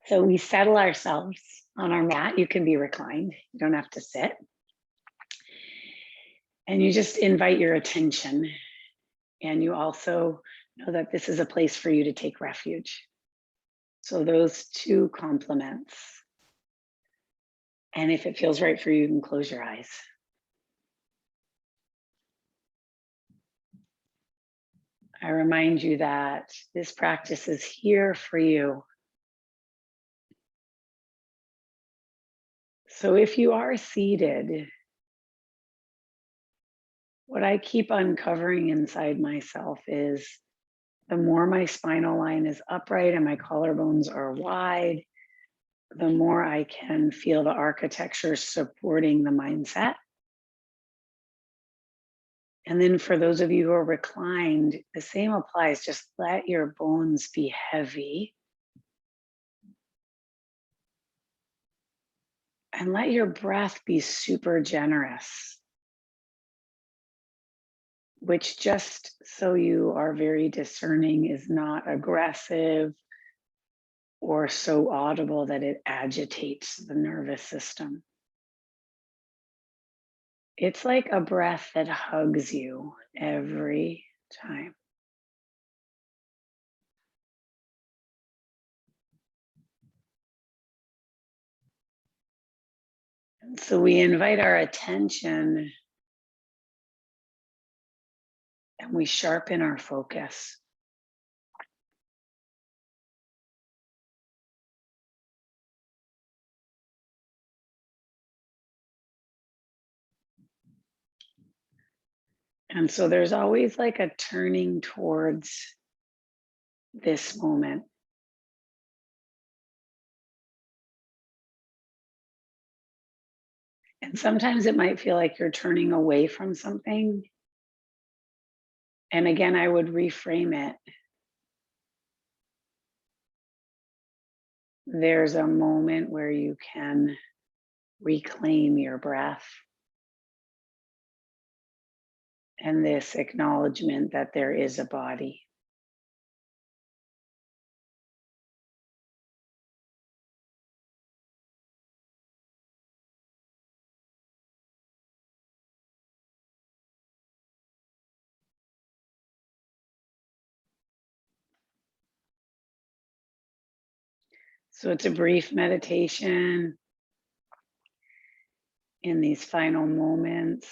So we settle ourselves on our mat. You can be reclined, you don't have to sit. And you just invite your attention. And you also know that this is a place for you to take refuge. So those two complements. And if it feels right for you, you can close your eyes. I remind you that this practice is here for you. So if you are seated, what I keep uncovering inside myself is the more my spinal line is upright and my collarbones are wide, the more I can feel the architecture supporting the mindset. And then for those of you who are reclined, the same applies. Just let your bones be heavy. And let your breath be super generous, which, just so you are very discerning, is not aggressive or so audible that it agitates the nervous system. It's like a breath that hugs you every time. And so we invite our attention and we sharpen our focus. And so there's always like a turning towards this moment. And sometimes it might feel like you're turning away from something. And again, I would reframe it. There's a moment where you can reclaim your breath. And this acknowledgement that there is a body. So it's a brief meditation in these final moments.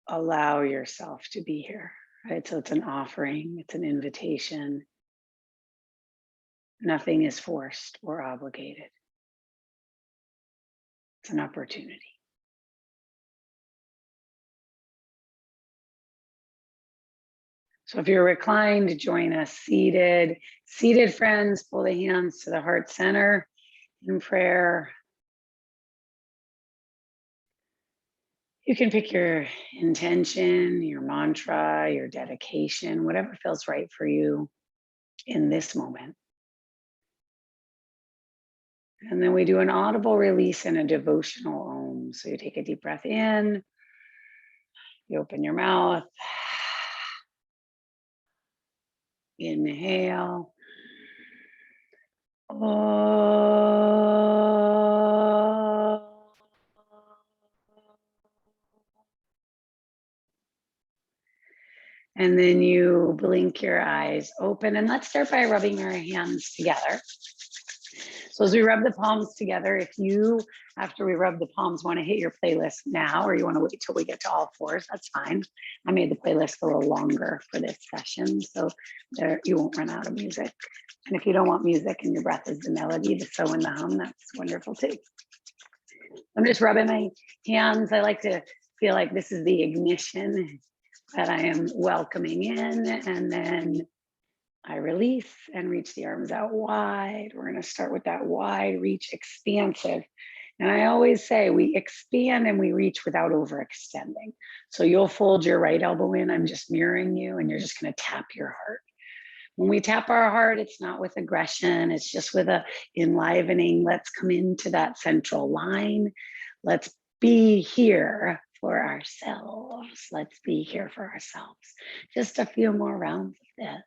Allow yourself to be here, right? So it's an offering, it's an invitation. Nothing is forced or obligated. It's an opportunity. So if you're reclined, join us seated. Seated friends, pull the hands to the heart center in prayer. You can pick your intention, your mantra, your dedication, whatever feels right for you in this moment. And then we do an audible release and a devotional om. So you take a deep breath in, you open your mouth, inhale. And then you blink your eyes open, and let's start by rubbing our hands together. So as we rub the palms together, if you, after we rub the palms, want to hit your playlist now, or you want to wait till we get to all fours, that's fine. I made the playlist a little longer for this session, so there, you won't run out of music. And if you don't want music and your breath is the melody, the so and the hum, that's wonderful too. I'm just rubbing my hands. I like to feel like this is the ignition that I am welcoming in, and then I release and reach the arms out wide. We're going to start with that wide reach, expansive. And I always say we expand and we reach without overextending. So you'll fold your right elbow in. I'm just mirroring you, and you're just going to tap your heart. When we tap our heart, it's not with aggression. It's just with a enlivening. Let's come into that central line. Let's be here for ourselves. Let's be here for ourselves. Just a few more rounds of this.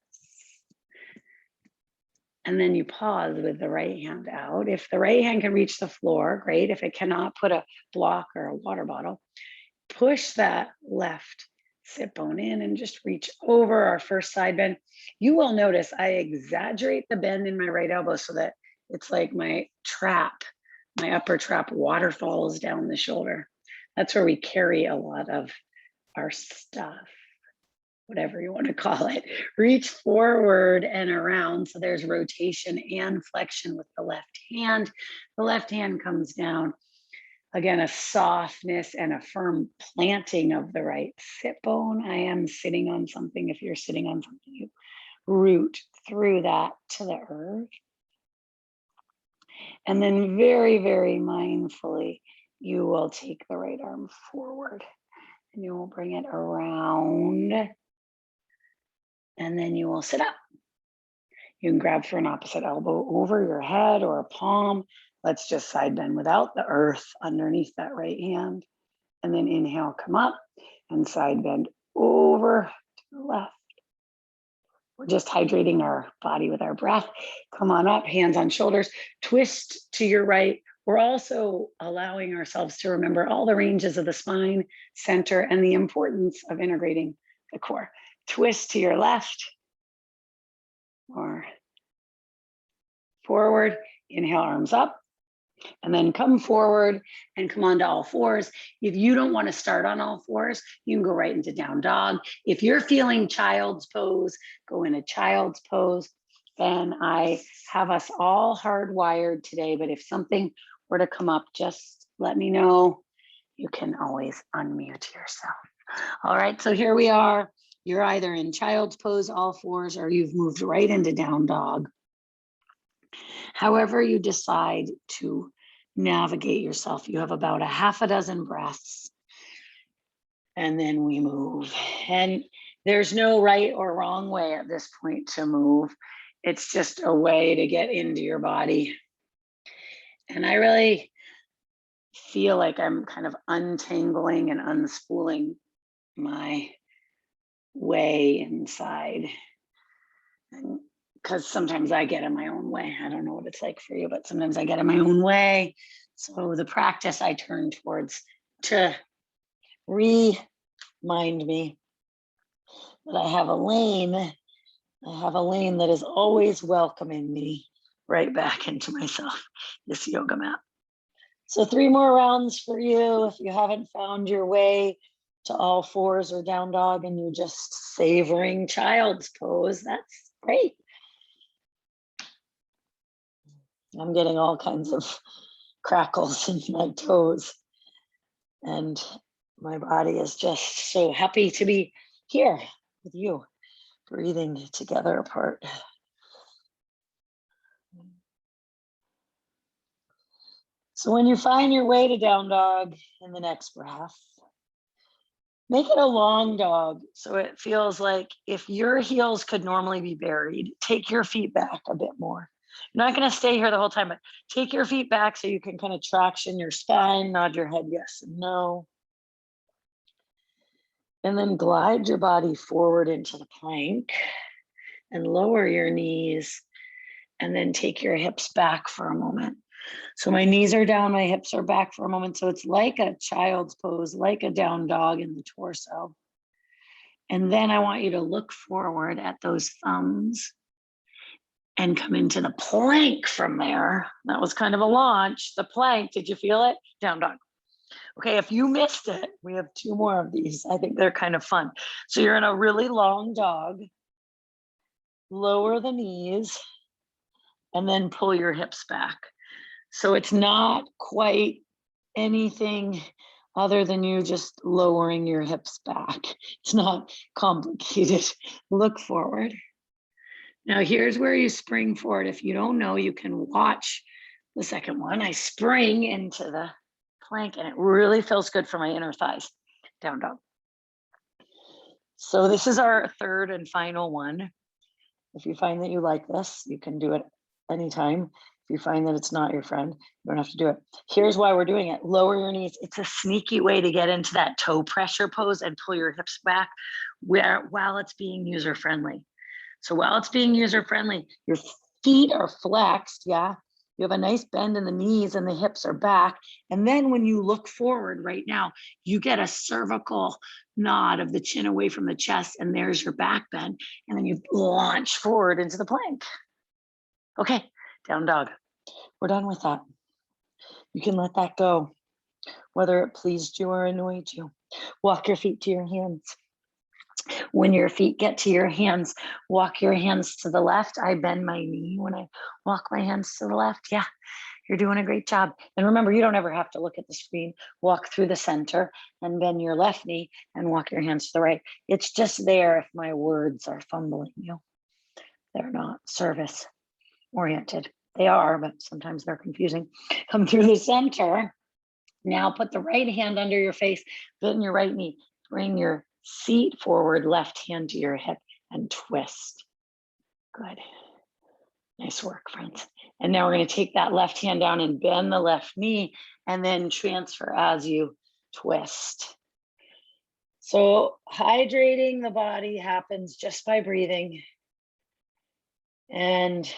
And then you pause with the right hand out. If the right hand can reach the floor, great. If it cannot, put a block or a water bottle. Push that left sit bone in and just reach over our first side bend. You will notice I exaggerate the bend in my right elbow so that it's like my trap, my upper trap waterfalls down the shoulder. That's where we carry a lot of our stuff, whatever you want to call it. Reach forward and around. So there's rotation and flexion with the left hand. The left hand comes down. Again, a softness and a firm planting of the right sit bone. I am sitting on something. If you're sitting on something, you root through that to the earth. And then very, very mindfully, you will take the right arm forward and you will bring it around. And then you will sit up. You can grab for an opposite elbow over your head or a palm. Let's just side bend without the earth underneath that right hand. And then inhale, come up and side bend over to the left. We're just hydrating our body with our breath. Come on up, hands on shoulders, twist to your right. We're also allowing ourselves to remember all the ranges of the spine, center, and the importance of integrating the core. Twist to your left or forward. Inhale, arms up. And then come forward and come onto all fours. If you don't want to start on all fours, you can go right into down dog. If you're feeling child's pose, go into child's pose. And I have us all hardwired today, but if something were to come up, just let me know. You can always unmute yourself. All right, so here we are. You're either in child's pose, all fours, or you've moved right into down dog. However you decide to navigate yourself, you have about a half a dozen breaths, and then we move. And there's no right or wrong way at this point to move. It's just a way to get into your body. And I really feel like I'm kind of untangling and unspooling my way inside. Because sometimes I get in my own way. I don't know what it's like for you, but sometimes I get in my own way. So the practice I turn towards to remind me that I have a lane. I have a lane that is always welcoming me right back into myself, this yoga mat. So 3 more rounds for you. If you haven't found your way to all fours or down dog and you're just savoring child's pose, that's great. I'm getting all kinds of crackles in my toes. And my body is just so happy to be here with you, breathing together apart. So when you find your way to down dog in the next breath, make it a long dog. So it feels like if your heels could normally be buried, take your feet back a bit more. You're not going to stay here the whole time, but take your feet back so you can kind of traction your spine, nod your head yes and no. And then glide your body forward into the plank and lower your knees and then take your hips back for a moment. So my knees are down, my hips are back for a moment. So it's like a child's pose, like a down dog in the torso. And then I want you to look forward at those thumbs and come into the plank from there. That was kind of a launch. The plank, did you feel it? Down dog. Okay, if you missed it, we have 2 more of these. I think they're kind of fun. So you're in a really long dog. Lower the knees and then pull your hips back. So it's not quite anything other than you just lowering your hips back. It's not complicated. Look forward. Now here's where you spring forward. If you don't know, you can watch the second one. I spring into the plank and it really feels good for my inner thighs. Down dog. So this is our third and final one. If you find that you like this, you can do it anytime. If you find that it's not your friend, you don't have to do it. Here's why we're doing it. Lower your knees. It's a sneaky way to get into that toe pressure pose and pull your hips back while it's being user friendly. So while it's being user friendly, your feet are flexed. Yeah. You have a nice bend in the knees and the hips are back. And then when you look forward right now, you get a cervical nod of the chin away from the chest, and there's your back bend. And then you launch forward into the plank. Okay, down dog. We're done with that. You can let that go, whether it pleased you or annoyed you. Walk your feet to your hands. When your feet get to your hands, walk your hands to the left. I bend my knee when I walk my hands to the left. Yeah, you're doing a great job. And remember, you don't ever have to look at the screen. Walk through the center and bend your left knee and walk your hands to the right. It's just there if my words are fumbling you. They're not service oriented. They are, but sometimes they're confusing. Come through the center. Now put the right hand under your face, bend your right knee. Bring your seat forward, left hand to your hip and twist. Good. Nice work, friends. And now we're going to take that left hand down and bend the left knee and then transfer as you twist. So hydrating the body happens just by breathing, and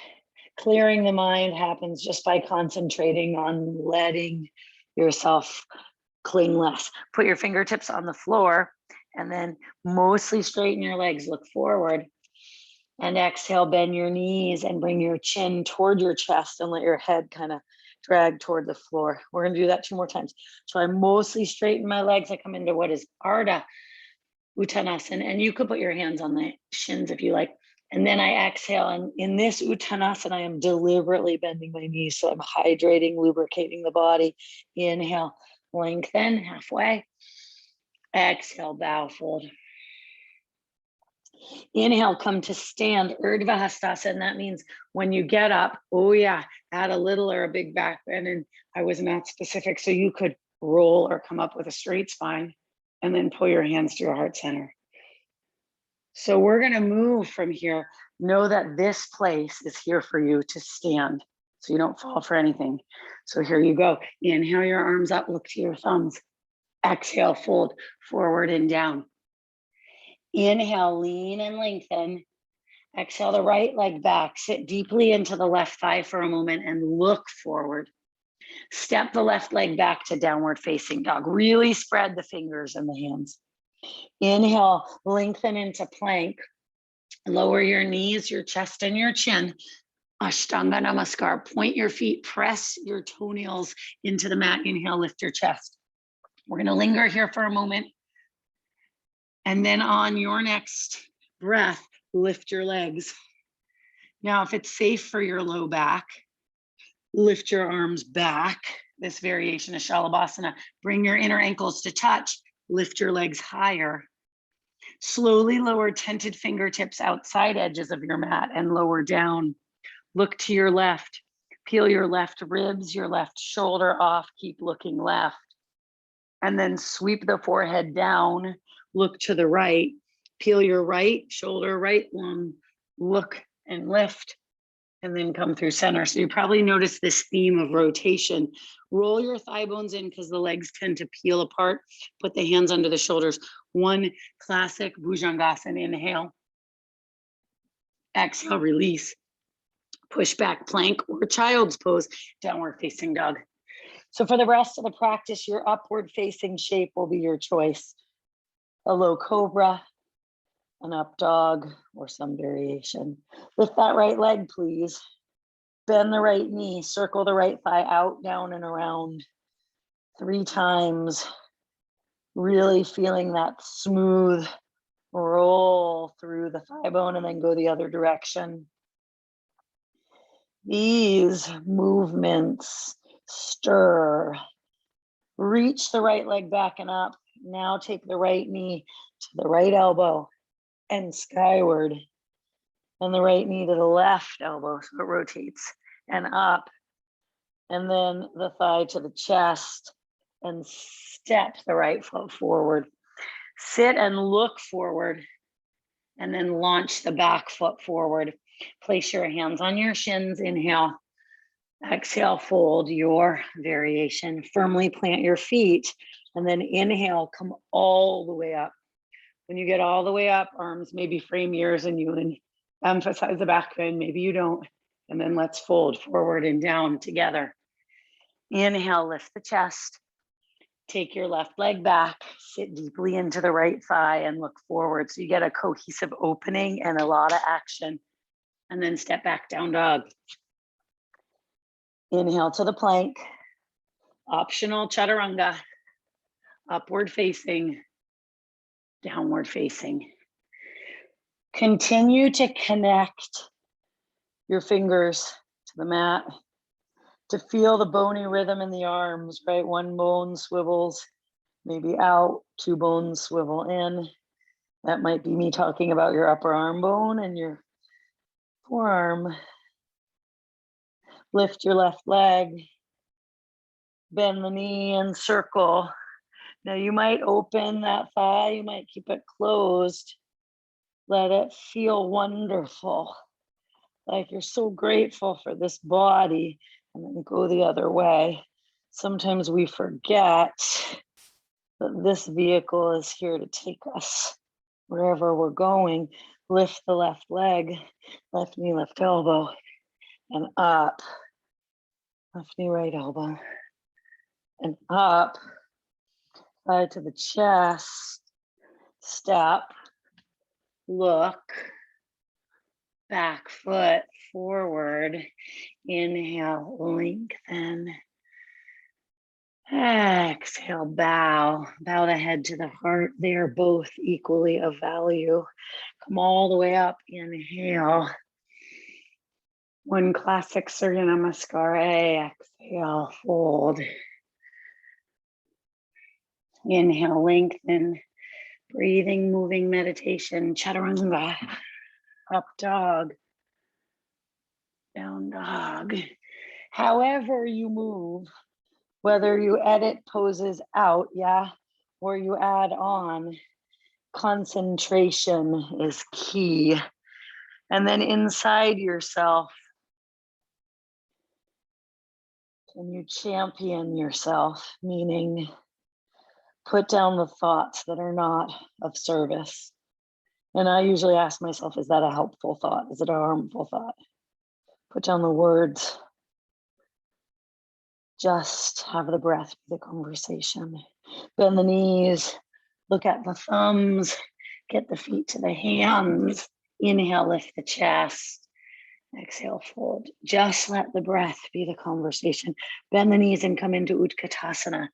clearing the mind happens just by concentrating on letting yourself cling less. Put your fingertips on the floor and then mostly straighten your legs, look forward, and exhale, bend your knees and bring your chin toward your chest and let your head kind of drag toward the floor. We're going to do that 2 more times. So I mostly straighten my legs. I come into what is Ardha Uttanasana, and you could put your hands on the shins if you like. And then I exhale, and in this Uttanasana, I am deliberately bending my knees. So I'm hydrating, lubricating the body. Inhale, lengthen halfway. Exhale, bow, fold. Inhale, come to stand, Urdhva Hastasana. That means when you get up, oh yeah, add a little or a big back bend. And I was not specific, so you could roll or come up with a straight spine and then pull your hands to your heart center. So we're going to move from here. Know that this place is here for you to stand, so you don't fall for anything. So here you go. Inhale your arms up, look to your thumbs. Exhale, fold forward and down. Inhale, lean and lengthen. Exhale the right leg back. Sit deeply into the left thigh for a moment and look forward. Step the left leg back to downward facing dog. Really spread the fingers and the hands. Inhale, lengthen into plank. Lower your knees, your chest, and your chin. Ashtanga Namaskar. Point your feet, press your toenails into the mat. Inhale, lift your chest. We're going to linger here for a moment. And then on your next breath, lift your legs. Now, if it's safe for your low back, lift your arms back. This variation of Shalabhasana. Bring your inner ankles to touch. Lift your legs higher. Slowly lower tented fingertips outside edges of your mat and lower down. Look to your left. Peel your left ribs, your left shoulder off. Keep looking left. And then sweep the forehead down. Look to the right. Peel your right shoulder, right lung. Look and lift. And then come through center. So you probably notice this theme of rotation. Roll your thigh bones in because the legs tend to peel apart. Put the hands under the shoulders. One classic Bhujangasana. Inhale. Exhale, release. Push back plank or child's pose, downward facing dog. So for the rest of the practice, your upward facing shape will be your choice. A low cobra, an up dog, or some variation. Lift that right leg, please. Bend the right knee, circle the right thigh out, down, and around 3 times. Really feeling that smooth roll through the thigh bone and then go the other direction. These movements stir. Reach the right leg back and up. Now take the right knee to the right elbow and skyward, and the right knee to the left elbow so it rotates and up, and then the thigh to the chest and step the right foot forward. Sit and look forward and then launch the back foot forward. Place your hands on your shins. Inhale, Exhale, fold your variation. Firmly plant your feet and then inhale, come all the way up. When you get all the way up, arms maybe frame yours and you emphasize the back bend, maybe you don't. And then let's fold forward and down together. Inhale, lift the chest. Take your left leg back, sit deeply into the right thigh and look forward. So you get a cohesive opening and a lot of action. And then step back, down dog. Inhale to the plank. Optional chaturanga. Upward facing, downward facing. Continue to connect your fingers to the mat, to feel the bony rhythm in the arms, right? One bone swivels maybe out, two bones swivel in. That might be me talking about your upper arm bone and your forearm. Lift your left leg, bend the knee and circle. Now you might open that thigh, you might keep it closed. Let it feel wonderful. Like you're so grateful for this body, and then go the other way. Sometimes we forget that this vehicle is here to take us wherever we're going. Lift the left leg, left knee, left elbow, and up. Left knee, right elbow, and up. Thigh to the chest, step, look, back foot forward, inhale, lengthen, exhale, bow the head to the heart. They are both equally of value. Come all the way up, inhale. One classic Ashtanga Namaskar, exhale, fold. Inhale, lengthen, breathing, moving meditation, chaturanga, up dog, down dog. However you move, whether you edit poses out, or you add on, concentration is key. And then inside yourself, can you champion yourself? Meaning, put down the thoughts that are not of service. And I usually ask myself, is that a helpful thought? Is it a harmful thought? Put down the words. Just have the breath be the conversation. Bend the knees, look at the thumbs, get the feet to the hands. Inhale, lift the chest. Exhale, fold. Just let the breath be the conversation. Bend the knees and come into Uttanasana.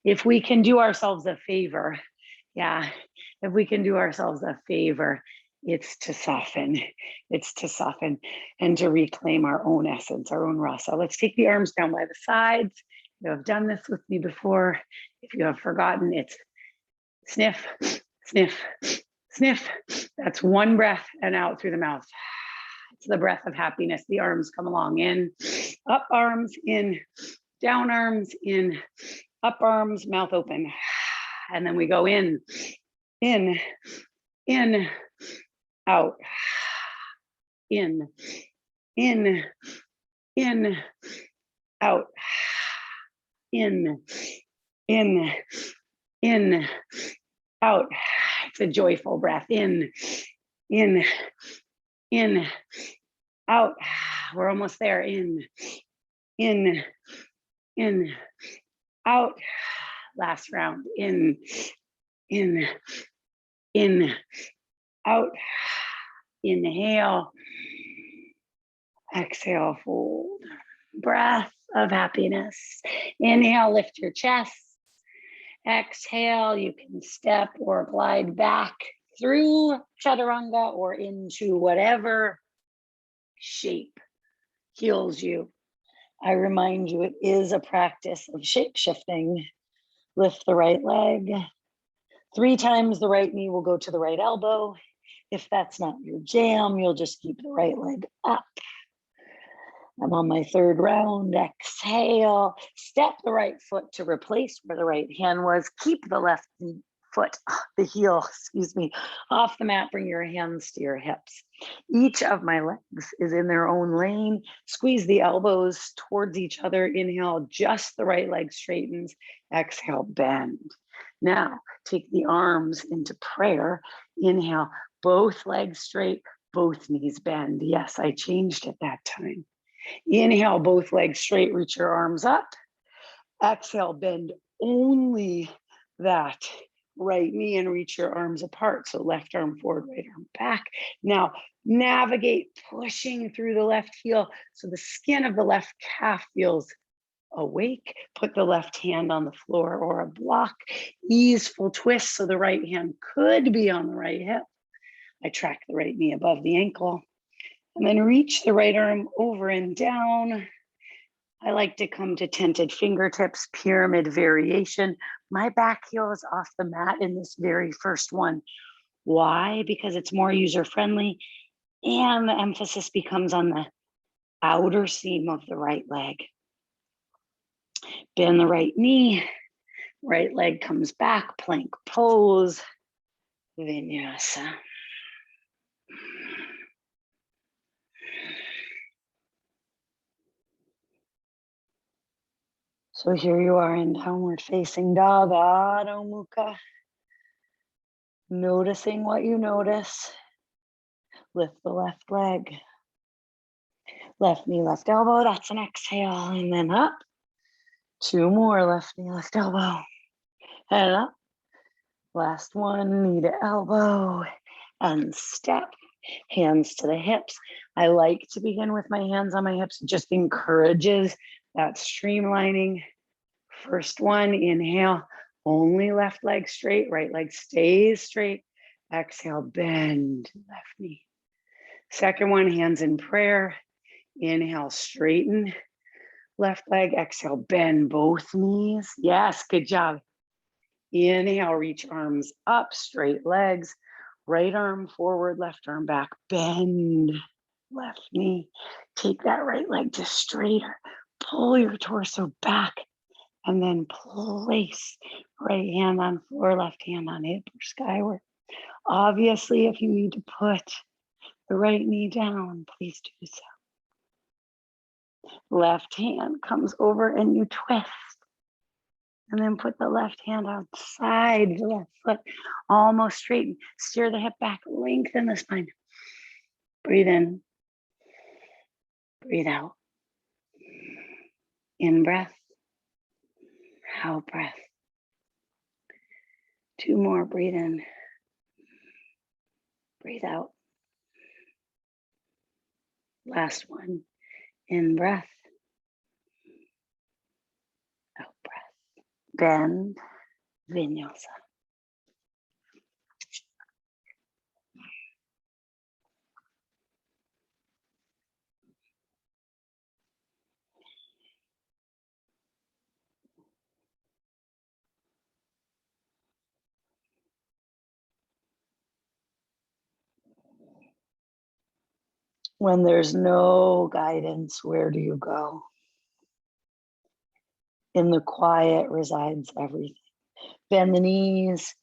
If we can do ourselves a favor, if we can do ourselves a favor, it's to soften. It's to soften and to reclaim our own essence, our own rasa. Let's take the arms down by the sides. You have done this with me before. If you have forgotten, it's sniff, sniff, sniff. That's one breath and out through the mouth. It's the breath of happiness. The arms come along, in, up arms, in, down arms, in, up arms, mouth open. And then we go in, out, in, out, in, out. It's a joyful breath. In, out. We're almost there. In, out. Last round. In, out. Inhale. Exhale, fold. Breath of happiness. Inhale, lift your chest. Exhale, you can step or glide back through chaturanga or into whatever shape heals you. I remind you, it is a practice of shape shifting. Lift the right leg. 3 times the right knee will go to the right elbow. If that's not your jam, you'll just keep the right leg up. I'm on my 3rd round. Exhale, step the right foot to replace where the right hand was. Keep the left foot, the heel, excuse me, off the mat. Bring your hands to your hips. Each of my legs is in their own lane. Squeeze the elbows towards each other. Inhale, just the right leg straightens. Exhale, bend. Now, take the arms into prayer. Inhale, both legs straight, both knees bend. Yes, I changed it that time. Inhale, both legs straight, reach your arms up. Exhale, bend only that right knee and reach your arms apart. So left arm forward, right arm back. Now navigate, pushing through the left heel so the skin of the left calf feels awake. Put the left hand on the floor or a block. Easeful twist so the right hand could be on the right hip. I track the right knee above the ankle. And then reach the right arm over and down. I like to come to tented fingertips, pyramid variation. My back heel is off the mat in this very first one. Why? Because it's more user-friendly and the emphasis becomes on the outer seam of the right leg. Bend the right knee, right leg comes back, plank pose, Vinyasa. So here you are in downward facing dog, Adho Mukha. Noticing what you notice. Lift the left leg. Left knee, left elbow, that's an exhale. And then up. 2 more, left knee, left elbow. And up. Last one, knee to elbow. And step. Hands to the hips. I like to begin with my hands on my hips. It just encourages that streamlining. First one, inhale. Only left leg straight, right leg stays straight. Exhale, bend left knee. Second one, hands in prayer. Inhale, straighten left leg. Exhale, bend both knees. Yes, good job. Inhale, reach arms up, straight legs. Right arm forward, left arm back. Bend left knee. Take that right leg just straighter. Pull your torso back. And then place right hand on floor, left hand on hip or skyward. Obviously, if you need to put the right knee down, please do so. Left hand comes over and you twist. And then put the left hand outside the left foot, almost straighten. Steer the hip back, lengthen the spine. Breathe in, breathe out. In breath, out breath. 2 more, breathe in, breathe out. Last one, in breath, out breath. Bend, Vinyasa. When there's no guidance, where do you go? In the quiet resides everything. Bend the knees,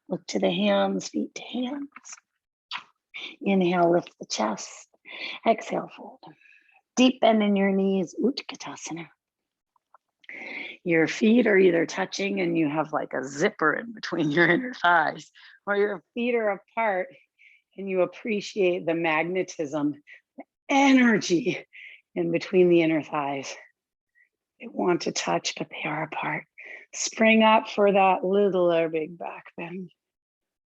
look to the hands, feet to hands. Inhale, lift the chest. Exhale, fold. Deep bend in your knees, Uttanasana. Your feet are either touching and you have like a zipper in between your inner thighs, or your feet are apart and you appreciate the magnetism, the energy in between the inner thighs. They want to touch, but they are apart. Spring up for that little or big back bend.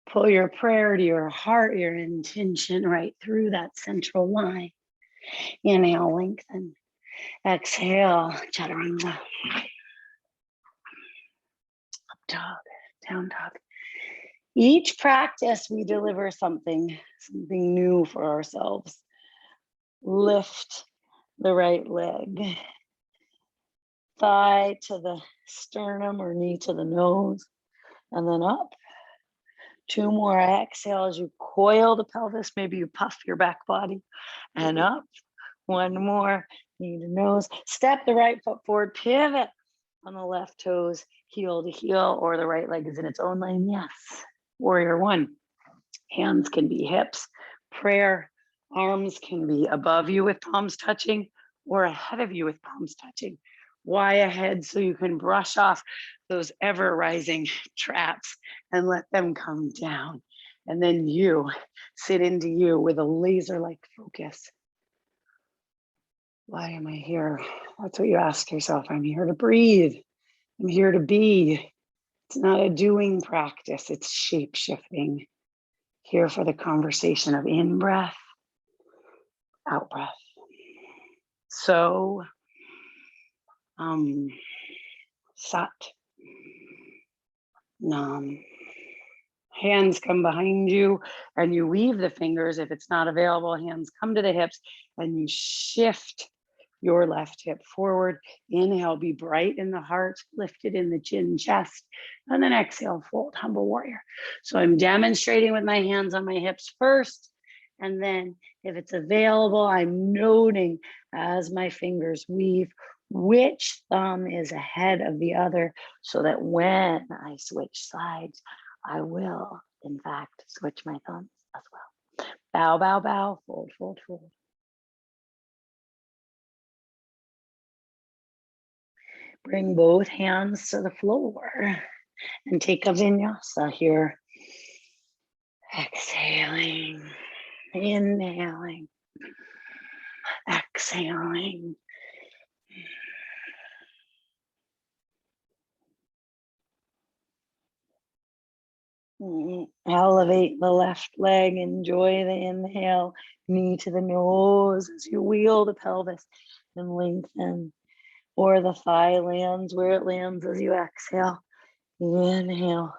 Pull your prayer to your heart, your intention right through that central line. Inhale, lengthen. Exhale, chaturanga. Up dog, down dog. Each practice, we deliver something new for ourselves. Lift the right leg. Thigh to the sternum or knee to the nose. And then up. 2 more, exhale as you coil the pelvis. Maybe you puff your back body. And up. 1 more, knee to nose. Step the right foot forward, pivot on the left toes. heel to heel, or the right leg is in its own lane. Yes. Warrior one. Hands can be hips. Prayer. Arms can be above you with palms touching or ahead of you with palms touching. Why ahead? So you can brush off those ever rising traps and let them come down. And then you sit into you with a laser-like focus. Why am I here? That's what you ask yourself. I'm here to breathe. I'm here to be. It's not a doing practice, it's shape shifting. Here for the conversation of in breath, out breath. So, sat, nam. Hands come behind you and you weave the fingers. If it's not available, hands come to the hips and you shift your left hip forward. Inhale, be bright in the heart, lifted in the chin, chest, and then exhale, fold, humble warrior. So I'm demonstrating with my hands on my hips first, and then if it's available, I'm noting as my fingers weave which thumb is ahead of the other, so that when I switch sides, I will, in fact, switch my thumbs as well. Bow, bow, bow, fold, fold, fold. Bring both hands to the floor and take a vinyasa here. Exhaling, inhaling, exhaling. Elevate the left leg, enjoy the inhale, knee to the nose as you wheel the pelvis and lengthen. Or the thigh lands where it lands as you exhale. Inhale.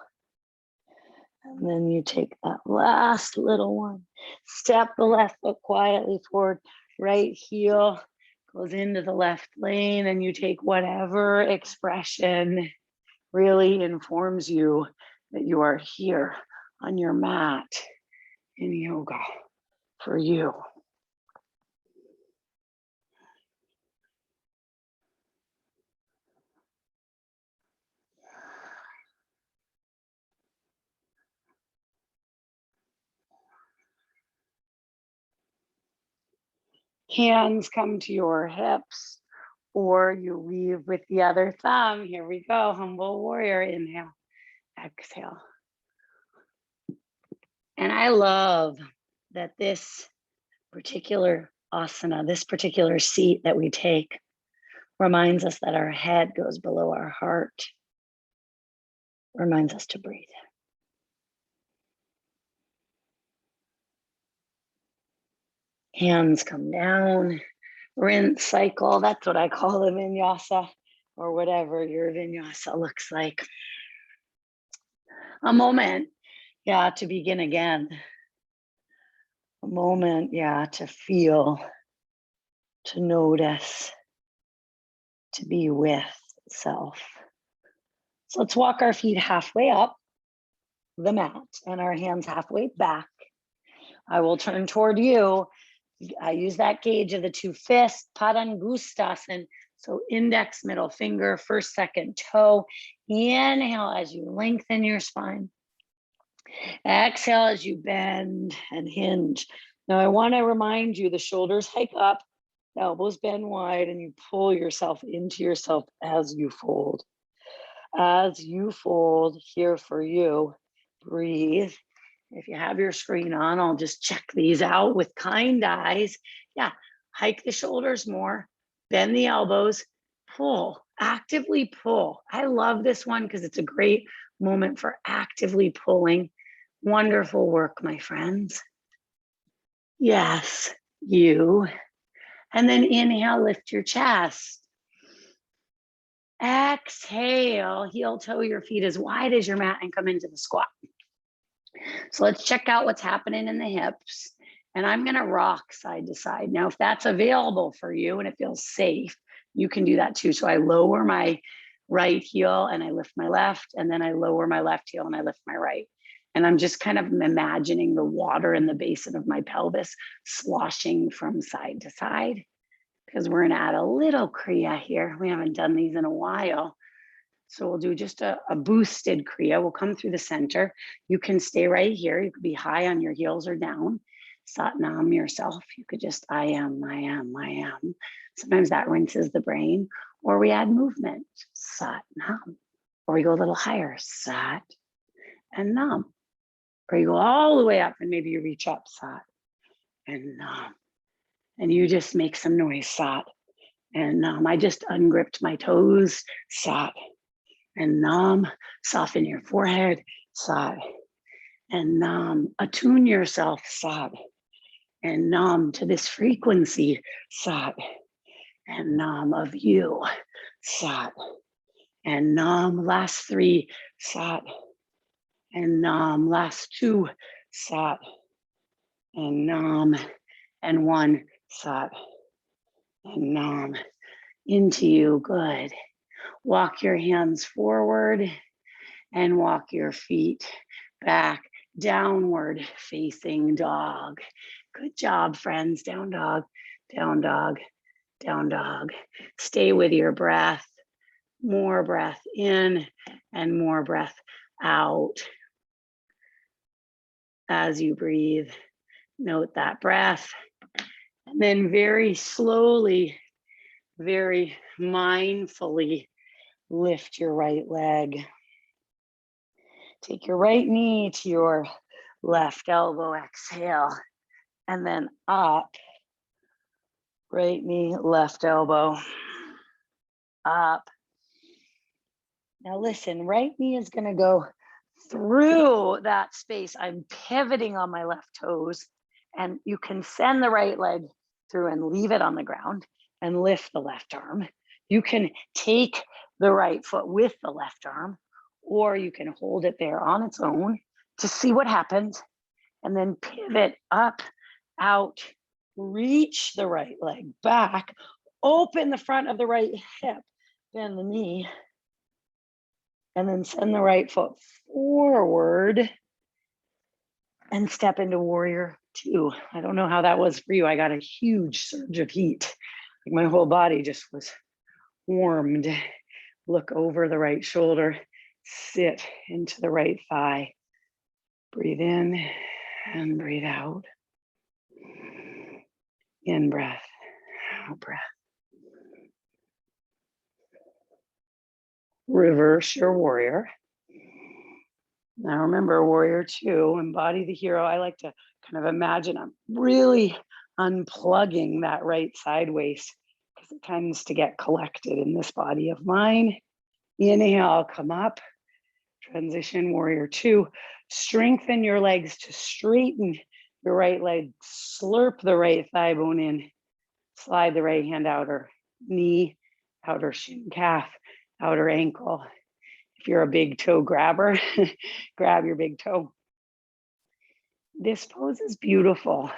And then you take that last little one. Step the left foot quietly forward. Right heel goes into the left lane, and you take whatever expression really informs you that you are here on your mat in yoga for you. Hands come to your hips, or you weave with the other thumb. Here we go, humble warrior, inhale, exhale. And I love that this particular asana, this particular seat that we take, reminds us that our head goes below our heart, reminds us to breathe. Hands come down, rinse cycle. That's what I call the vinyasa, or whatever your vinyasa looks like. A moment, to begin again. A moment, to feel, to notice, to be with self. So let's walk our feet halfway up the mat and our hands halfway back. I will turn toward you. I use that gauge of the two fists, Padangustasana. So index, middle finger, first, second toe. Inhale as you lengthen your spine. Exhale as you bend and hinge. Now I want to remind you, the shoulders hike up, the elbows bend wide, and you pull yourself into yourself as you fold. As you fold, here for you, breathe. If you have your screen on, I'll just check these out with kind eyes. Hike the shoulders more, bend the elbows, pull, actively pull. I love this one because it's a great moment for actively pulling. Wonderful work, my friends. Yes, you. And then inhale, lift your chest. Exhale, heel toe your feet as wide as your mat and come into the squat. So let's check out what's happening in the hips. And I'm going to rock side to side. Now, if that's available for you and it feels safe, you can do that too. So I lower my right heel and I lift my left, and then I lower my left heel and I lift my right. And I'm just kind of imagining the water in the basin of my pelvis sloshing from side to side, because we're going to add a little kriya here. We haven't done these in a while. So we'll do just a boosted Kriya. We'll come through the center. You can stay right here. You could be high on your heels or down. Sat Nam yourself. You could just I am, I am, I am. Sometimes that rinses the brain. Or we add movement. Sat Nam. Or we go a little higher. Sat and Nam. Or you go all the way up and maybe you reach up. Sat and Nam. And you just make some noise. Sat and Nam. I just ungripped my toes. Sat and Nam. Soften your forehead. Sat and Nam. Attune yourself. Sat and Nam to this frequency. Sat and Nam of you. Sat and Nam. Last 3. Sat and Nam. Last 2. Sat and Nam. And 1. Sat and Nam. Into you. Good. Walk your hands forward and walk your feet back. Downward facing dog. Good job, friends. Down dog, down dog, down dog. Stay with your breath. More breath in and more breath out. As you breathe, note that breath. And then very slowly, very mindfully lift your right leg. Take your right knee to your left elbow, exhale, and then up. Right knee, left elbow, up. Now listen, right knee is gonna go through that space. I'm pivoting on my left toes, and you can send the right leg through and leave it on the ground and lift the left arm. You can take the right foot with the left arm, or you can hold it there on its own to see what happens, and then pivot up, out, reach the right leg back, open the front of the right hip, bend the knee, and then send the right foot forward and step into warrior 2. I don't know how that was for you. I got a huge surge of heat. Like my whole body just was warmed. Look over the right shoulder, sit into the right thigh. Breathe in and breathe out. In breath, out breath. Reverse your warrior. Now remember, warrior 2, embody the hero. I like to kind of imagine I'm really unplugging that right side waist because it tends to get collected in this body of mine. Inhale, come up. Transition, warrior 2. Strengthen your legs to straighten your right leg. Slurp the right thigh bone in. Slide the right hand outer knee, outer shin calf, outer ankle. If you're a big toe grabber, grab your big toe. This pose is beautiful,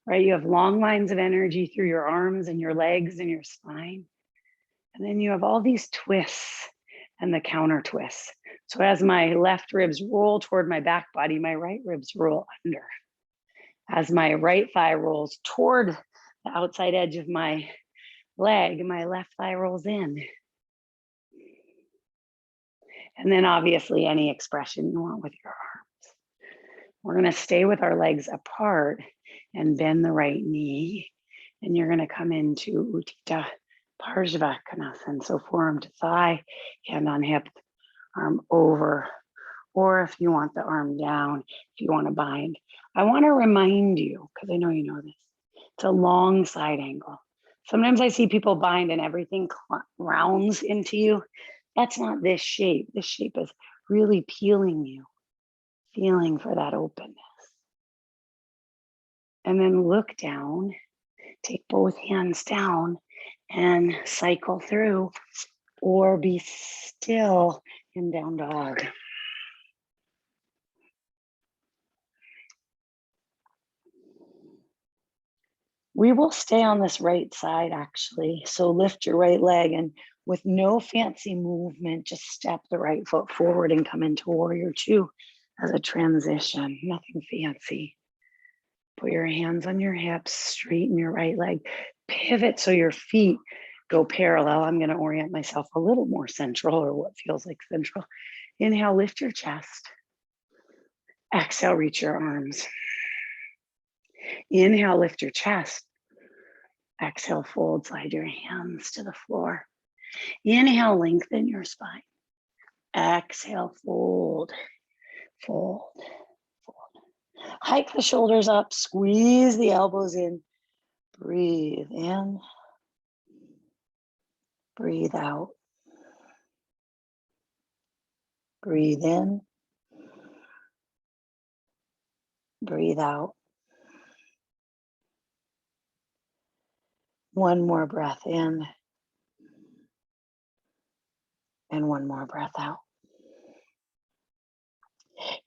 right? You have long lines of energy through your arms and your legs and your spine. And then you have all these twists and the counter twists. So as my left ribs roll toward my back body, my right ribs roll under. As my right thigh rolls toward the outside edge of my leg, my left thigh rolls in. And then obviously any expression you want with your arms. We're gonna stay with our legs apart and bend the right knee. And you're gonna come into Utthita Parshvanasana. So forearm to thigh, hand on hip, arm over. Or if you want the arm down, if you wanna bind. I wanna remind you, because I know you know this, it's a long side angle. Sometimes I see people bind and everything rounds into you. That's not this shape. This shape is really peeling you, feeling for that openness. And then look down, take both hands down and cycle through, or be still in down dog. We will stay on this right side actually. So lift your right leg and with no fancy movement, just step the right foot forward and come into warrior 2 as a transition, nothing fancy. Put your hands on your hips, straighten your right leg, pivot so your feet go parallel. I'm going to orient myself a little more central, or what feels like central. Inhale, lift your chest. Exhale, reach your arms. Inhale, lift your chest. Exhale, fold, slide your hands to the floor. Inhale, lengthen your spine. Exhale, fold, fold, fold. Hike the shoulders up, squeeze the elbows in. Breathe in, breathe out. Breathe in, breathe out. One more breath in, and one more breath out.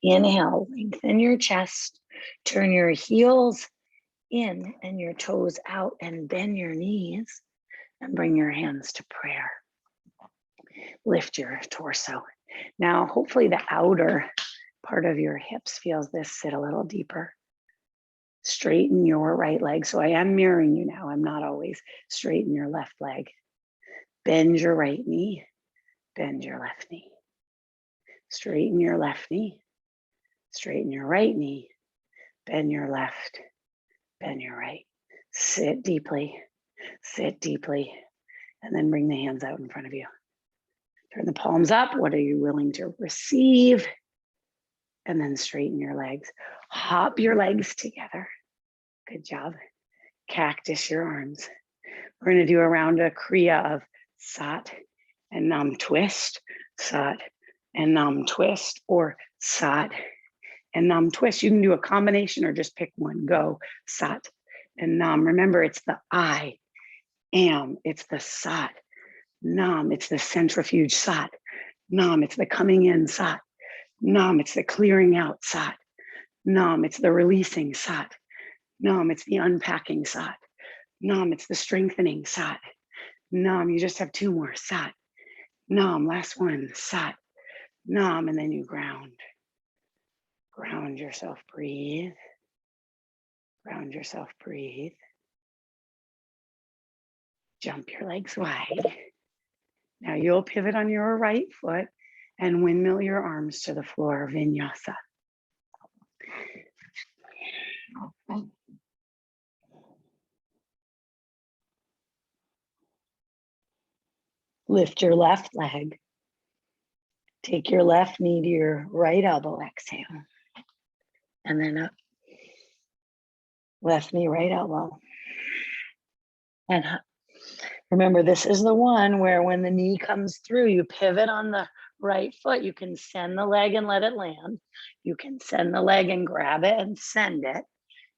Inhale, lengthen your chest, turn your heels in and your toes out, and bend your knees and bring your hands to prayer. Lift your torso. Now, hopefully the outer part of your hips feels this sit a little deeper. Straighten your right leg. So I am mirroring you now. I'm not always. Straighten your left leg. Bend your right knee. Bend your left knee. Straighten your left knee. Straighten your right knee. Bend your left. Bend your right. Sit deeply. Sit deeply. And then bring the hands out in front of you. Turn the palms up. What are you willing to receive? And then straighten your legs. Hop your legs together. Good job. Cactus your arms. We're going to do a round of Kriya of Sat and Nam twist, Sat and Nam twist, or Sat and Nam twist. You can do a combination or just pick one. Go, Sat and Nam. Remember, it's the I am. It's the Sat. Nam, it's the centrifuge Sat. Nam, it's the coming in Sat. Nam, it's the clearing out Sat. Nam, it's the releasing Sat. Nam, it's the unpacking Sat. Nam, it's the strengthening Sat. Nam, you just have two more Sat. Nam, last one, Sat. Nam, and then you ground. Ground yourself, breathe. Ground yourself, breathe. Jump your legs wide. Now you'll pivot on your right foot and windmill your arms to the floor, Vinyasa. Okay. Lift your left leg. Take your left knee to your right elbow, exhale. And then up. Left knee, right elbow. And up. Remember, this is the one where when the knee comes through, you pivot on the right foot. You can send the leg and let it land. You can send the leg and grab it and send it.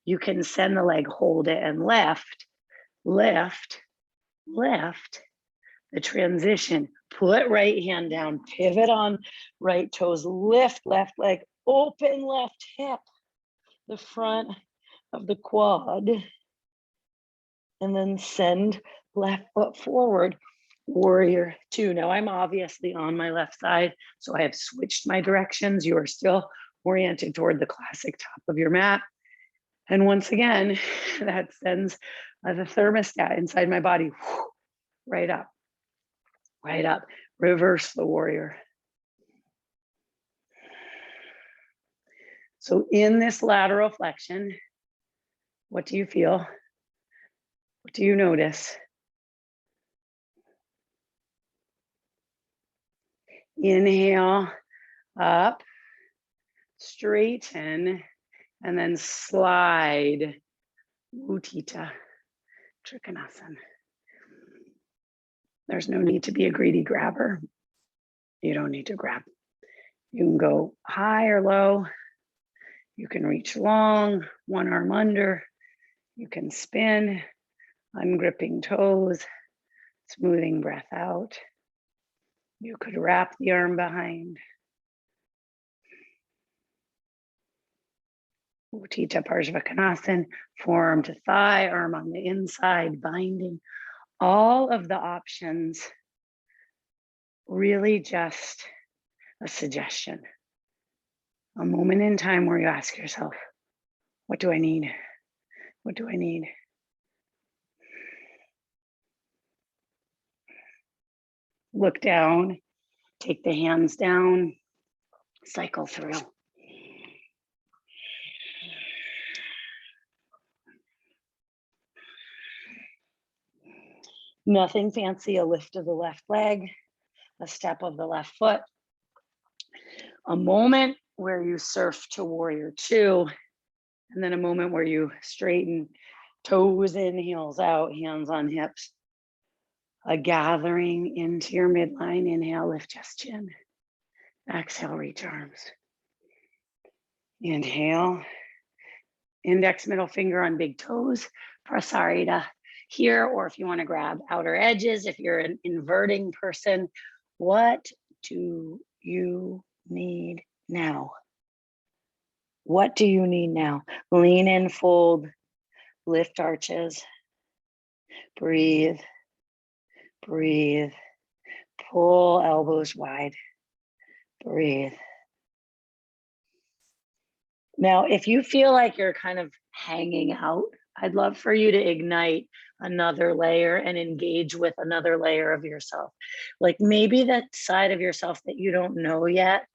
You can send the leg, hold it and lift, lift, lift. The transition, put right hand down, pivot on right toes, lift left leg, open left hip, the front of the quad, and then send left foot forward, warrior two. Now I'm obviously on my left side, so I have switched my directions. You are still oriented toward the classic top of your mat. And once again, that sends the thermostat inside my body, right up. Right up, reverse the warrior. So in this lateral flexion, what do you feel? What do you notice? Inhale, up, straighten, and then slide, Utthita, Trikonasana. There's no need to be a greedy grabber. You don't need to grab. You can go high or low. You can reach long, one arm under. You can spin, ungripping toes, smoothing breath out. You could wrap the arm behind. Utthita Pashimotonasana, forearm to thigh, arm on the inside, binding. All of the options, really just a suggestion. A moment in time where you ask yourself, what do I need? What do I need? Look down, take the hands down, cycle through. Nothing fancy, a lift of the left leg, a step of the left foot, a moment where you surf to warrior two, and then a moment where you straighten, toes in, heels out, hands on hips. A gathering into your midline. Inhale, lift chest, chin. Exhale, reach arms. Inhale, index, middle finger on big toes. Prasarita here, or if you want to grab outer edges, if you're an inverting person, what do you need now? What do you need now? Lean in, fold, lift arches, breathe, breathe, pull elbows wide, breathe. Now, if you feel like you're kind of hanging out, I'd love for you to ignite another layer and engage with another layer of yourself. Like maybe that side of yourself that you don't know yet,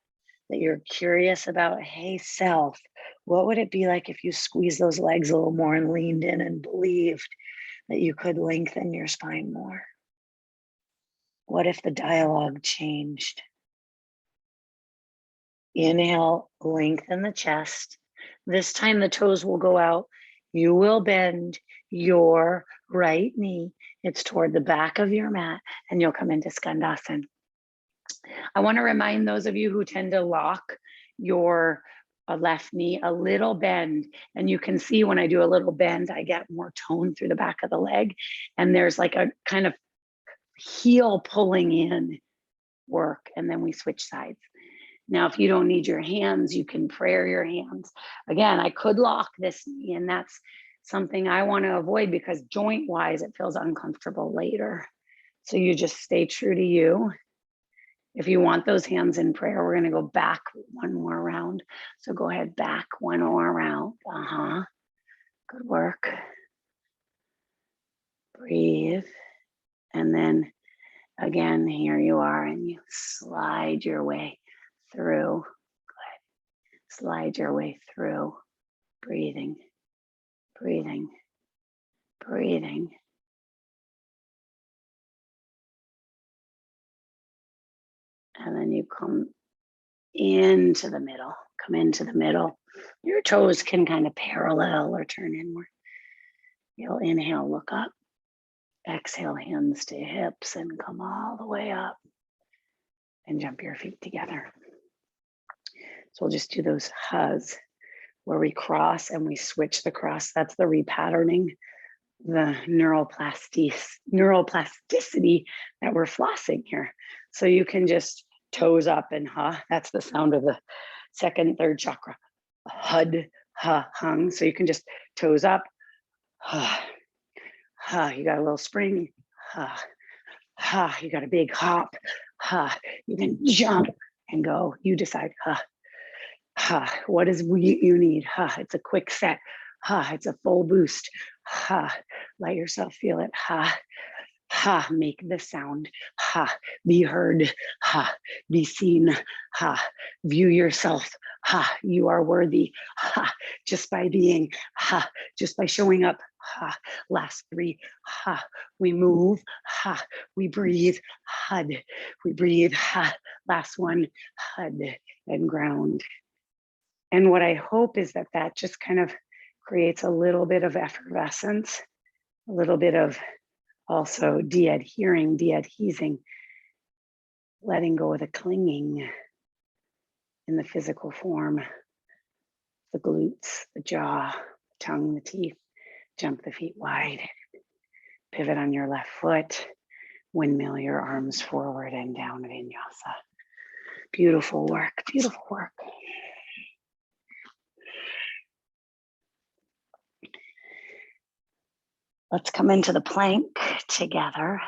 that you're curious about. Hey, self, what would it be like if you squeezed those legs a little more and leaned in and believed that you could lengthen your spine more? What if the dialogue changed? Inhale, lengthen the chest. This time the toes will go out. You will bend your right knee. It's toward the back of your mat, and you'll come into Skandasana. I want to remind those of you who tend to lock your left knee, a little bend. And you can see when I do a little bend, I get more tone through the back of the leg. And there's like a kind of heel pulling in work. And then we switch sides. Now, if you don't need your hands, you can prayer your hands. Again, I could lock this knee, and that's something I want to avoid because joint-wise, it feels uncomfortable later. So you just stay true to you. If you want those hands in prayer, we're going to go back one more round. So go ahead, back one more round. Good work. Breathe. And then again, here you are, and you slide your way through. Good. Slide your way through. Breathing, breathing, breathing. And then you come into the middle. Come into the middle. Your toes can kind of parallel or turn inward. You'll inhale, look up. Exhale, hands to hips and come all the way up. And jump your feet together. So we'll just do those hugs where we cross and we switch the cross. That's the repatterning, the neuroplasticity that we're flossing here. So you can just toes up and that's the sound of the second, third chakra. Hud, hung. So you can just toes up. You got a little spring. You got a big hop. You can jump and go. You decide. What is you need? It's a quick set. It's a full boost. Let yourself feel it. Make the sound. Be heard. Be seen. View yourself. You are worthy. Just by being. Just by showing up. Last three. We move. We breathe. Hud. We breathe. Last one. Hud and ground. And what I hope is that that just kind of creates a little bit of effervescence, a little bit of also de-adhesing, letting go of the clinging in the physical form, the glutes, the jaw, the tongue, the teeth. Jump the feet wide, pivot on your left foot, windmill your arms forward and down, Vinyasa. Beautiful work, beautiful work. Let's come into the plank together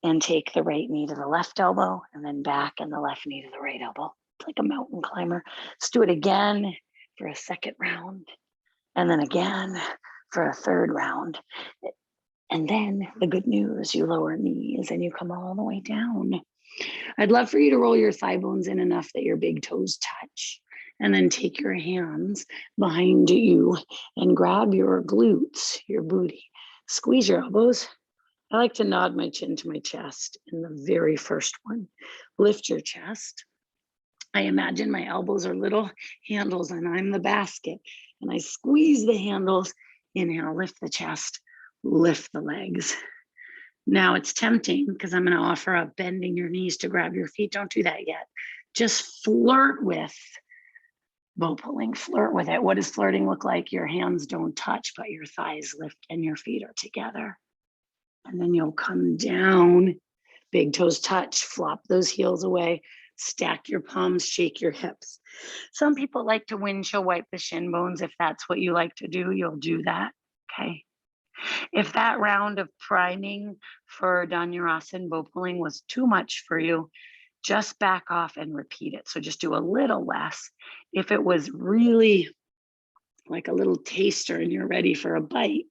and take the right knee to the left elbow and then back and the left knee to the right elbow. It's like a mountain climber. Let's do it again for a second round and then again for a third round. And then the good news, you lower knees and you come all the way down. I'd love for you to roll your thigh bones in enough that your big toes touch. And then take your hands behind you and grab your glutes, your booty. Squeeze your elbows. I like to nod my chin to my chest in the very first one. Lift your chest. I imagine my elbows are little handles and I'm the basket. And I squeeze the handles. Inhale, lift the chest, lift the legs. Now it's tempting because I'm going to offer up bending your knees to grab your feet. Don't do that yet. Just flirt with bow pulling, flirt with it. What does flirting look like? Your hands don't touch, but your thighs lift and your feet are together. And then you'll come down, big toes touch, flop those heels away, stack your palms, shake your hips. Some people like to windshield wipe the shin bones. If that's what you like to do, you'll do that, okay? If that round of priming for Dhanurasana bow pulling was too much for you, just back off and repeat it. So just do a little less. If it was really like a little taster and you're ready for a bite,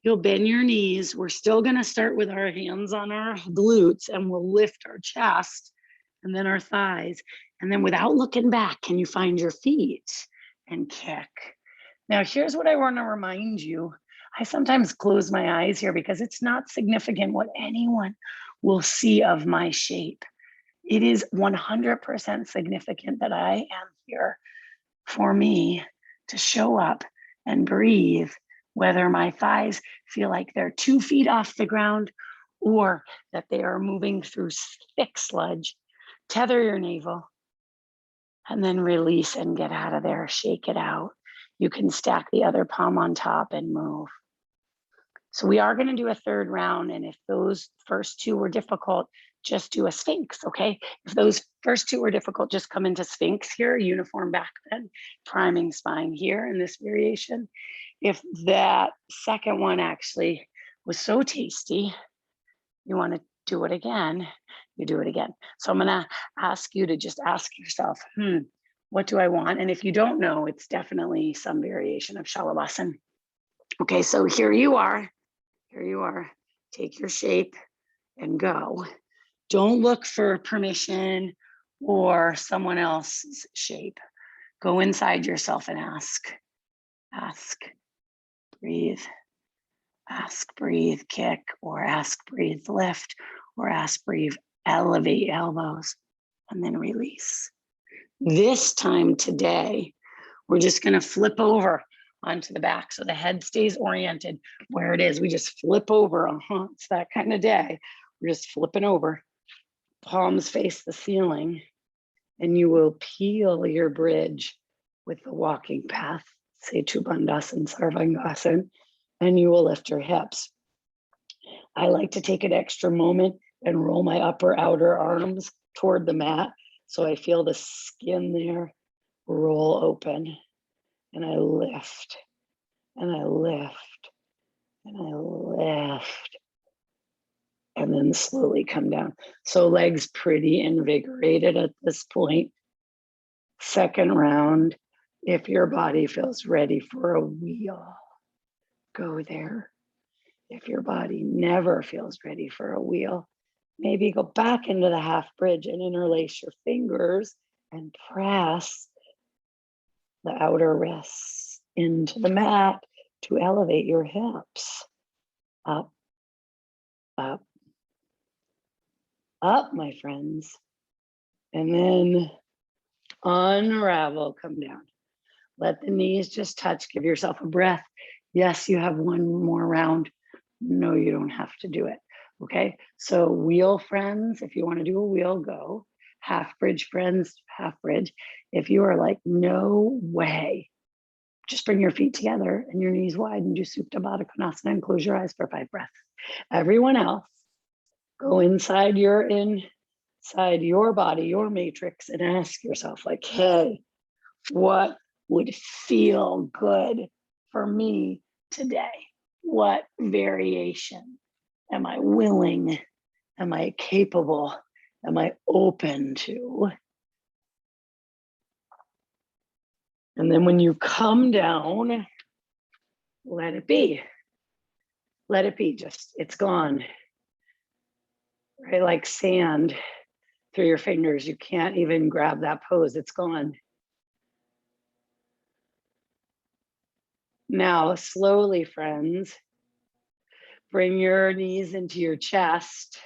you'll bend your knees. We're still going to start with our hands on our glutes and we'll lift our chest and then our thighs. And then without looking back, can you find your feet and kick? Now, here's what I want to remind you. I sometimes close my eyes here because it's not significant what anyone will see of my shape. It is 100% significant that I am here for me to show up and breathe, whether my thighs feel like they're 2 feet off the ground or that they are moving through thick sludge. Tether your navel and then release and get out of there, shake it out. You can stack the other palm on top and move. So we are going to do a third round. And if those first two were difficult, just do a Sphinx, okay? If those first two were difficult, just come into Sphinx here, uniform back bend, priming spine here in this variation. If that second one actually was so tasty, you want to do it again, you do it again. So I'm going to ask you to just ask yourself, what do I want? And if you don't know, it's definitely some variation of Shalabhasana. Okay, so here you are. Here you are. Take your shape and go. Don't look for permission or someone else's shape. Go inside yourself and ask. Ask, breathe. Ask, breathe, kick, or ask, breathe, lift, or ask, breathe, elevate elbows, and then release. This time today, we're just going to flip over onto the back so the head stays oriented where it is. We just flip over. It's that kind of day. We're just flipping over. Palms face the ceiling, and you will peel your bridge with the walking path, say Bandhasana, Sarvangasana, and you will lift your hips. I like to take an extra moment and roll my upper outer arms toward the mat so I feel the skin there roll open, and I lift, and I lift, and I lift, and then slowly come down. So legs pretty invigorated at this point. Second round, if your body feels ready for a wheel, go there. If your body never feels ready for a wheel, maybe go back into the half bridge and interlace your fingers and press the outer wrists into the mat to elevate your hips. Up, up, up, my friends. And then unravel, come down. Let the knees just touch. Give yourself a breath. Yes, you have one more round. No, you don't have to do it. Okay, so wheel friends, if you want to do a wheel, go. Half bridge friends, half bridge. If you are like, no way, just bring your feet together and your knees wide and do Supta Baddha Konasana and close your eyes for 5 breaths. Everyone else, go inside your body, your matrix, and ask yourself, like, hey, what would feel good for me today? What variation am I willing? Am I capable? Am I open to? And then when you come down, let it be. Let it be, just, it's gone. Right, like sand through your fingers. You can't even grab that pose, it's gone. Now, slowly, friends, bring your knees into your chest.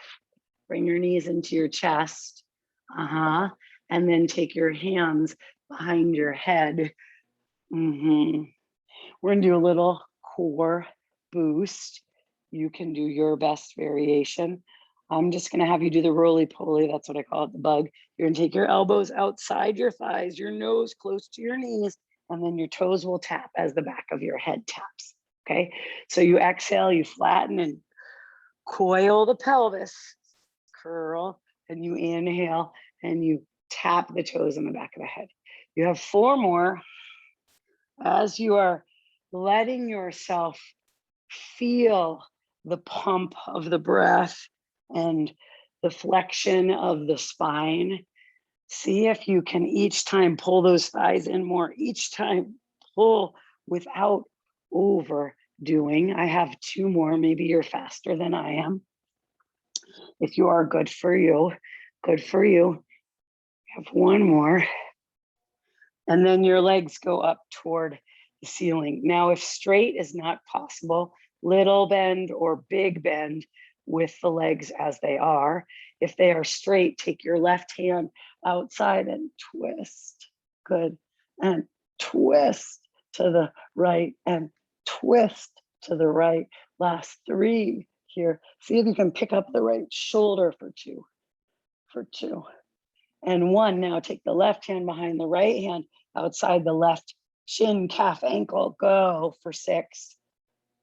Bring your knees into your chest. And then take your hands behind your head. We're gonna do a little core boost. You can do your best variation. I'm just gonna have you do the roly-poly, that's what I call it, the bug. You're gonna take your elbows outside your thighs, your nose close to your knees, and then your toes will tap as the back of your head taps, okay? So you exhale, you flatten and coil the pelvis, curl, and you inhale and you tap the toes on the back of the head. You have 4 more. As you are letting yourself feel the pump of the breath and the flexion of the spine, see if you can each time pull those thighs in more, each time pull without overdoing. I have 2 more, maybe you're faster than I am. If you are, good for you, good for you. Have 1 more. And then your legs go up toward the ceiling. Now, if straight is not possible, little bend or big bend with the legs as they are. If they are straight, take your left hand outside and twist. Good. And twist to the right and twist to the right. Last 3 here. See if you can pick up the right shoulder for 2. For 2. And 1, now take the left hand behind the right hand outside the left shin, calf, ankle. Go for 6,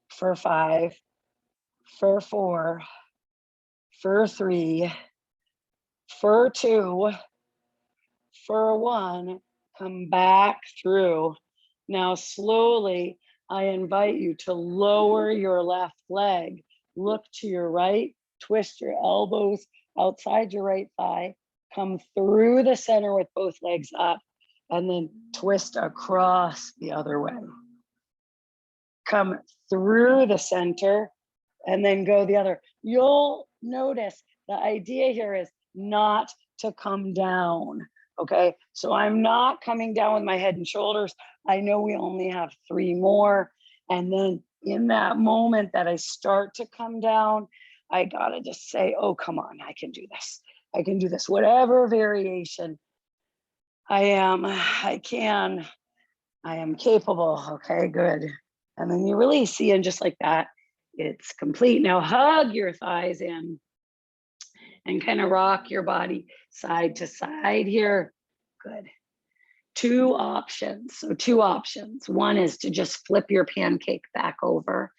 for 5, for 4, for 3, for 2, for 1. Come back through. Now slowly, I invite you to lower your left leg. Look to your right, twist your elbows outside your right thigh. Come through the center with both legs up and then twist across the other way. Come through the center and then go the other. You'll notice the idea here is not to come down, okay? So I'm not coming down with my head and shoulders. I know we only have 3 more. And then in that moment that I start to come down, I gotta just say, oh, come on, I can do this. I can do this, whatever variation I am capable, okay, good. And then you really see, and just like that, it's complete. Now hug your thighs in and kind of rock your body side to side here, good. 2 options, so 2 options. 1 is to just flip your pancake back over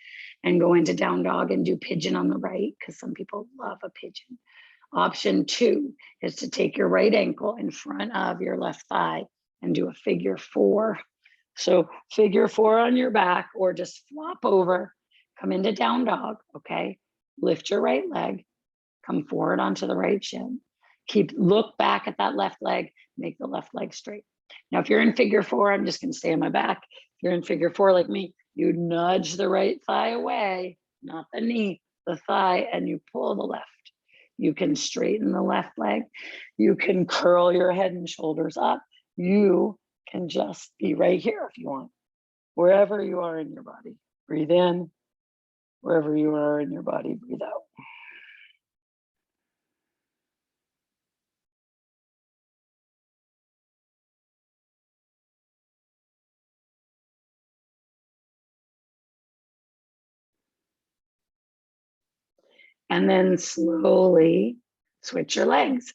and go into down dog and do pigeon on the right, because some people love a pigeon. Option 2 is to take your right ankle in front of your left thigh and do a figure 4. So figure 4 on your back, or just flop over, come into down dog, okay? Lift your right leg, come forward onto the right shin. Look back at that left leg, make the left leg straight. Now, if you're in figure 4, I'm just gonna stay on my back. If you're in figure 4 like me, you nudge the right thigh away, not the knee, the thigh, and you pull the left. You can straighten the left leg. You can curl your head and shoulders up. You can just be right here if you want, wherever you are in your body. Breathe in, wherever you are in your body, breathe out. And then slowly switch your legs.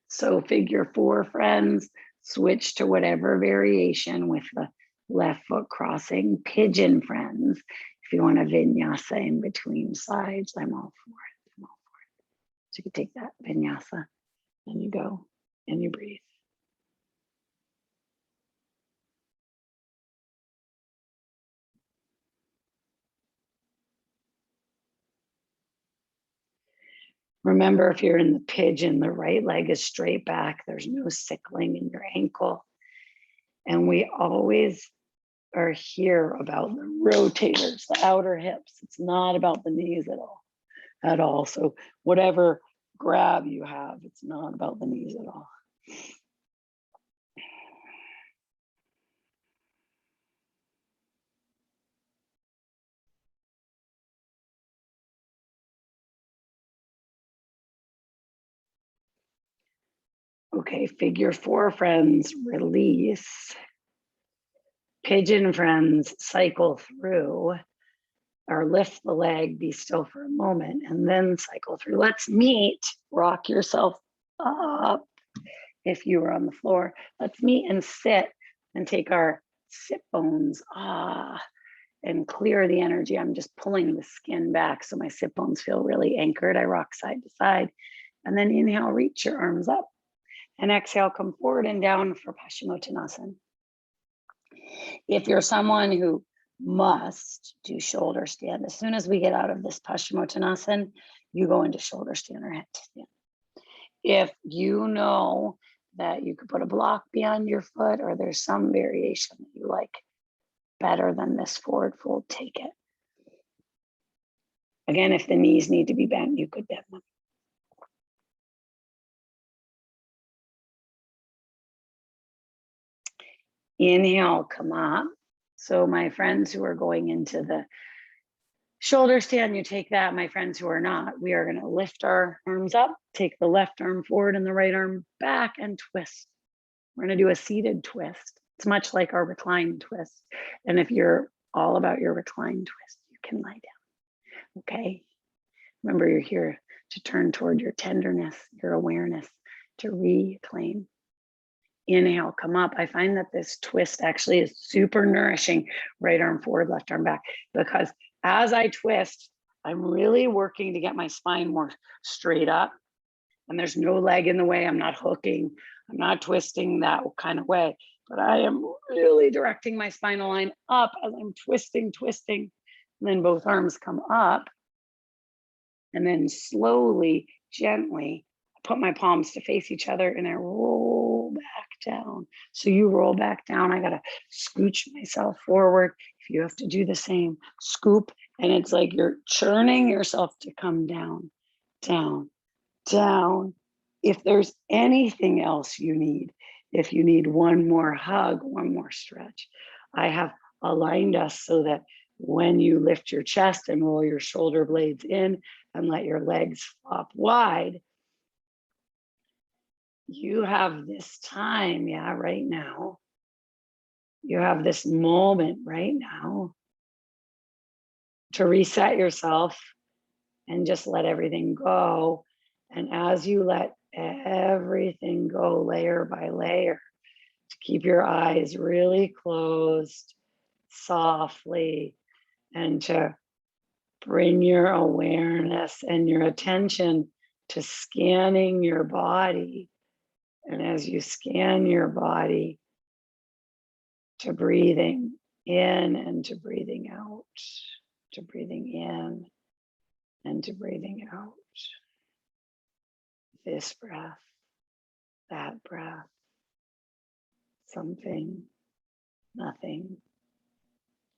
So figure 4, friends, switch to whatever variation with the left foot crossing. Pigeon, friends, if you want a vinyasa in between sides, I'm all for it. I'm all for it. So you can take that vinyasa and you go and you breathe. Remember, if you're in the pigeon, the right leg is straight back. There's no sickling in your ankle. And we always are here about the rotators, the outer hips. It's not about the knees at all. So whatever grab you have, it's not about the knees at all. Okay, figure four friends, release. Pigeon friends, cycle through, or lift the leg, be still for a moment, and then cycle through. Let's meet, rock yourself up if you were on the floor. Let's meet and sit and take our sit bones, and clear the energy. I'm just pulling the skin back so my sit bones feel really anchored. I rock side to side, and then inhale, reach your arms up, and exhale, come forward and down for Pashimotonasana. If you're someone who must do shoulder stand, as soon as we get out of this Pashimotonasana, you go into shoulder stand or head stand. If you know that you could put a block beyond your foot, or there's some variation that you like better than this forward fold, take it. Again, if the knees need to be bent, you could bend them. Inhale, come up. So my friends who are going into the shoulder stand, you take that. My friends who are not, we are going to lift our arms up, take the left arm forward and the right arm back, and twist. We're going to do a seated twist. It's much like our reclined twist. And if you're all about your reclined twist, you can lie down. Okay. Remember, you're here to turn toward your tenderness, your awareness, to reclaim. Inhale, come up. I find that this twist actually is super nourishing. Right arm forward, left arm back, because as I twist, I'm really working to get my spine more straight up, and there's no leg in the way. I'm not hooking, I'm not twisting that kind of way, but I am really directing my spinal line up as I'm twisting. And then both arms come up, and then slowly, gently, put my palms to face each other, and I roll back down. So you roll back down. I got to scooch myself forward. If you have to do the same, scoop. And it's like you're churning yourself to come down, down, down. If there's anything else you need, if you need one more hug, one more stretch, I have aligned us so that when you lift your chest and roll your shoulder blades in and let your legs flop wide, you have this time, right now. You have this moment right now to reset yourself and just let everything go. And as you let everything go layer by layer, to keep your eyes really closed softly, and to bring your awareness and your attention to scanning your body. And as you scan your body, to breathing in and to breathing out, to breathing in and to breathing out. This breath, that breath, something, nothing,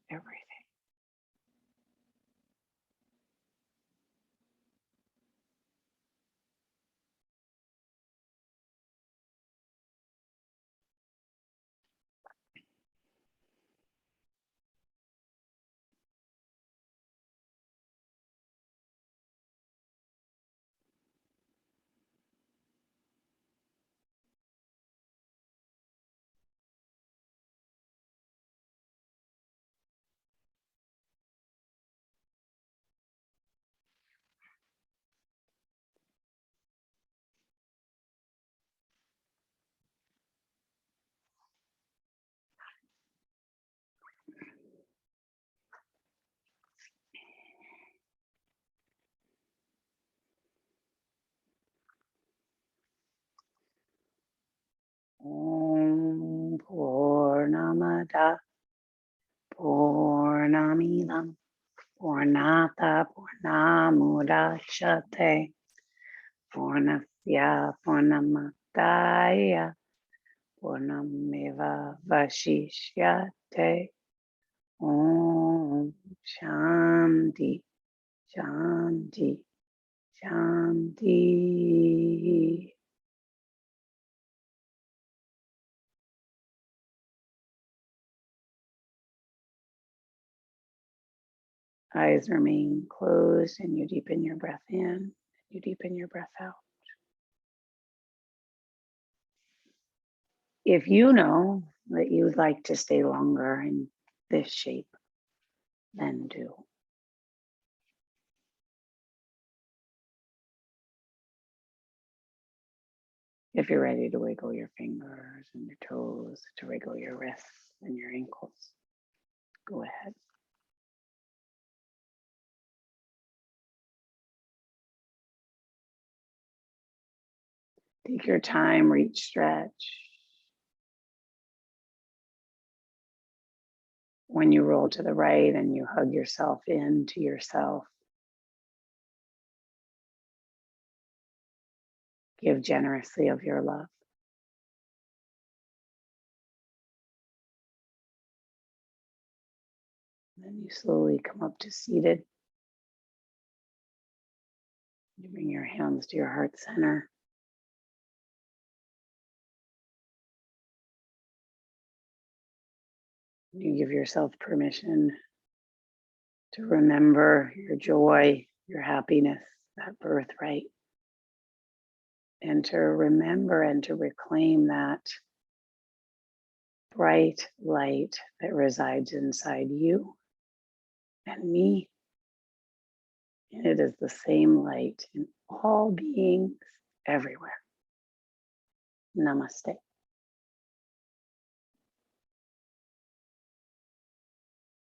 everything. Om Purnamada Purnamidam Purnata Purnamudachyate Purnasya Purnamadaya Purnameva Vashishyate. Om Shanti, Shanti, Shanti. Eyes remain closed and you deepen your breath in, you deepen your breath out. If you know that you would like to stay longer in this shape, then do. If you're ready to wiggle your fingers and your toes, to wiggle your wrists and your ankles, go ahead. Take your time, reach, stretch. When you roll to the right and you hug yourself into yourself, give generously of your love. Then you slowly come up to seated. You bring your hands to your heart center. You give yourself permission to remember your joy, your happiness, that birthright, and to remember and to reclaim that bright light that resides inside you and me. And it is the same light in all beings everywhere. Namaste.